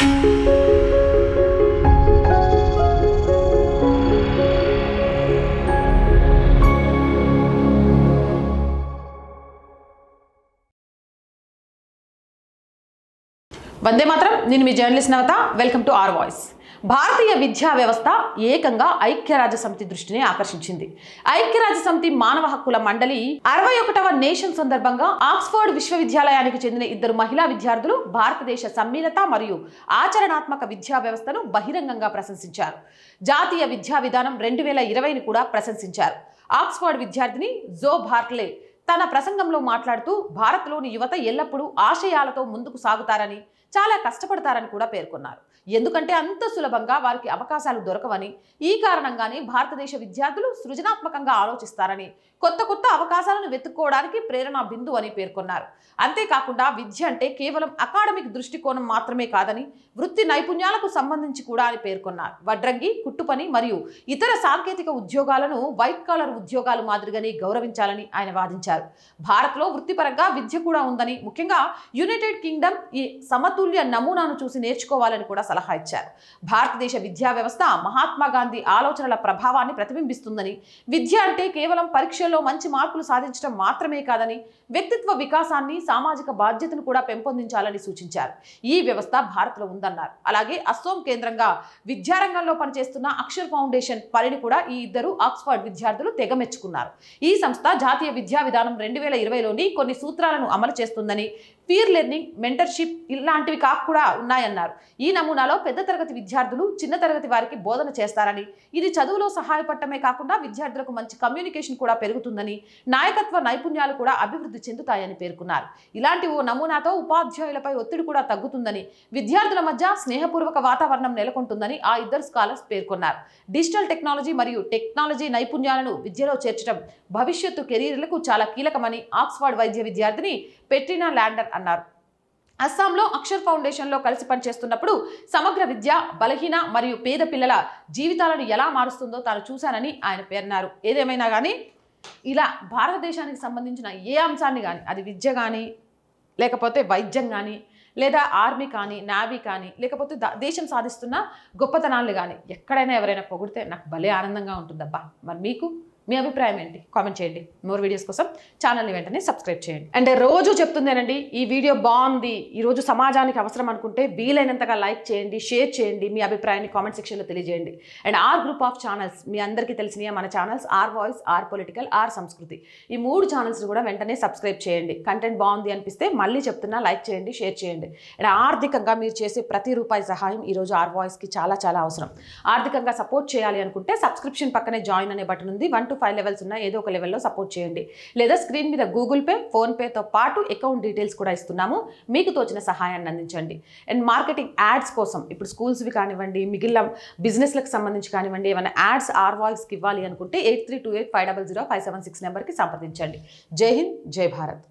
వందే మాత్రం. నేను మీ journalist Navatha. Welcome to R voice. భారతీయ విద్యా వ్యవస్థ ఏకంగా ఐక్యరాజ్య సమితి దృష్టిని ఆకర్షించింది. ఐక్యరాజ్య సమితి మానవ హక్కుల మండలి 61వ నేషన్ సందర్భంగా ఆక్స్ఫర్డ్ విశ్వవిద్యాలయానికి చెందిన 2 మహిళా విద్యార్థులు భారతదేశ సమ్మిళిత మరియు ఆచరణాత్మక విద్యా వ్యవస్థను బహిరంగంగా ప్రశంసించారు. జాతీయ విద్యా విధానం 2020ని కూడా ప్రశంసించారు. ఆక్స్ఫర్డ్ విద్యార్థిని జో బార్ట్లే తన ప్రసంగంలో మాట్లాడుతూ భారత్లోని యువత ఎల్లప్పుడూ ఆశయాలతో ముందుకు సాగుతారని, చాలా కష్టపడతారని కూడా పేర్కొన్నారు. ఎందుకంటే అంత సులభంగా వారికి అవకాశాలు దొరకవని, ఈ కారణంగానే భారతదేశ విద్యార్థులు సృజనాత్మకంగా ఆలోచిస్తారని, కొత్త అవకాశాలను వెతుక్కోవడానికి ప్రేరణ బిందు అని పేర్కొన్నారు. అంతేకాకుండా విద్య అంటే కేవలం అకాడమిక్ దృష్టికోణం మాత్రమే కాదని, వృత్తి నైపుణ్యాలకు సంబంధించి కూడా అని పేర్కొన్నారు. వడ్రంగి, కుట్టుపని మరియు ఇతర సాంకేతిక ఉద్యోగాలను వైట్ కాలర్ ఉద్యోగాలు మాదిరిగానే గౌరవించాలని ఆయన వాదించారు. భారత్లో వృత్తిపరంగా విద్య కూడా ఉందని, ముఖ్యంగా యునైటెడ్ కింగ్డమ్ ఈ సమతుల్య నమూనాను చూసి నేర్చుకోవాలని కూడా సలహా ఇచ్చారు. భారతదేశ విద్యా వ్యవస్థ మహాత్మా గాంధీ ఆలోచనల ప్రభావాన్ని ప్రతిబింబిస్తుందని, విద్య అంటే కేవలం పరీక్షల్లో మంచి మార్కులు సాధించడం మాత్రమే కాదని, వ్యక్తిత్వ వికాసాన్ని, సామాజిక బాధ్యతను కూడా పెంపొందించాలని సూచించారు. ఈ వ్యవస్థ భారత్లో ఉందన్నారు. అలాగే అస్సోం కేంద్రంగా విద్యారంగంలో పనిచేస్తున్న అక్షర్ ఫౌండేషన్ పనిని కూడా ఈ 2 ఆక్స్ఫర్డ్ విద్యార్థులు తెగమెచ్చుకున్నారు. ఈ సంస్థ జాతీయ విద్యా విధానం 2020లోని కొన్ని సూత్రాలను అమలు చేస్తుందని, పీర్ లెర్నింగ్, మెంటర్షిప్ ఇలాంటివి కూడా ఉన్నాయన్నారు. ఈ నమూనాలో పెద్ద తరగతి విద్యార్థులు చిన్న తరగతి వారికి బోధన చేస్తారని, ఇది చదువులో సహాయపడటమే కాకుండా విద్యార్థులకు మంచి కమ్యూనికేషన్ కూడా పెరుగుతుందని, నాయకత్వ నైపుణ్యాలు కూడా అభివృద్ధి చెందుతాయని పేర్కొన్నారు. ఇలాంటి ఓ నమూనాతో ఉపాధ్యాయులపై ఒత్తిడి కూడా తగ్గుతుందని, విద్యార్థుల మధ్య స్నేహపూర్వక వాతావరణం నెలకొంటుందని ఆ 2 స్కాలర్స్ పేర్కొన్నారు. డిజిటల్ టెక్నాలజీ మరియు టెక్నాలజీ నైపుణ్యాలను విద్యలో చేర్చడం భవిష్యత్తు కెరీర్లకు చాలా కీలకమని ఆక్స్ఫర్డ్ వైద్య విద్యార్థిని పెట్రినా ల్యాండర్ అన్నారు. అస్సాంలో అక్షర్ ఫౌండేషన్లో కలిసి పనిచేస్తున్నప్పుడు సమగ్ర విద్య బలహీన మరియు పేద పిల్లల జీవితాలను ఎలా మారుస్తుందో తాను చూశానని ఆయన పేర్కొన్నారు. ఏదేమైనా కానీ ఇలా భారతదేశానికి సంబంధించిన ఏ అంశాన్ని కానీ, అది విద్య కానీ, లేకపోతే వైద్యం కానీ, లేదా ఆర్మీ కానీ, నావీ కానీ, లేకపోతే దేశం సాధిస్తున్న గొప్పతనాలు కానీ ఎక్కడైనా ఎవరైనా పొగిడితే నాకు భలే ఆనందంగా ఉంటుందబ్బా. మరి మీకు మీ అభిప్రాయం ఏంటి? కామెంట్ చేయండి. మోర్ వీడియోస్ కోసం ఛానల్ని వెంటనే సబ్స్క్రైబ్ చేయండి. అండ్ రోజు చెప్తుందేనండి, ఈ వీడియో బాగుంది, ఈరోజు సమాజానికి అవసరం అనుకుంటే వీలైనంతగా లైక్ చేయండి, షేర్ చేయండి, మీ అభిప్రాయాన్ని కామెంట్ సెక్షన్లో తెలియజేయండి. And R group of channels మీ అందరికీ తెలిసినవి మన channels R voice, R political, R Samskriti. ఈ 3 ఛానల్స్ని కూడా వెంటనే సబ్స్క్రైబ్ చేయండి. కంటెంట్ బాగుంది అనిపిస్తే మళ్ళీ చెప్తున్నా, లైక్ చేయండి, షేర్ చేయండి. అండ్ ఆర్థికంగా మీరు చేసే ప్రతి రూపాయి సహాయం ఈరోజు ఆర్ వాయిస్కి చాలా అవసరం. ఆర్థికంగా సపోర్ట్ చేయాలి అనుకుంటే సబ్స్క్రిప్షన్ పక్కనే జాయిన్ అనే బటన్ ఉంది. 1 to 5 లెవెల్స్ ఉన్నాయి. ఏదో ఒక లెవెల్లో సపోర్ట్ చేయండి. లేదా స్క్రీన్ మీద గూగుల్ పే, ఫోన్పేతో పాటు అకౌంట్ డీటెయిల్స్ కూడా ఇస్తున్నాము. మీకు తోచిన సహాయాన్ని అందించండి. అండ్ మార్కెటింగ్ యాడ్స్ కోసం ఇప్పుడు స్కూల్స్వి కానివ్వండి, మిగిలిన బిజినెస్లకు సంబంధించి కానివ్వండి, ఏమైనా యాడ్స్ ఆర్ వాయిస్కి ఇవ్వాలి అనుకుంటే 8328500576 నెంబర్కి సంప్రదించండి. జై హింద్, జై భారత్.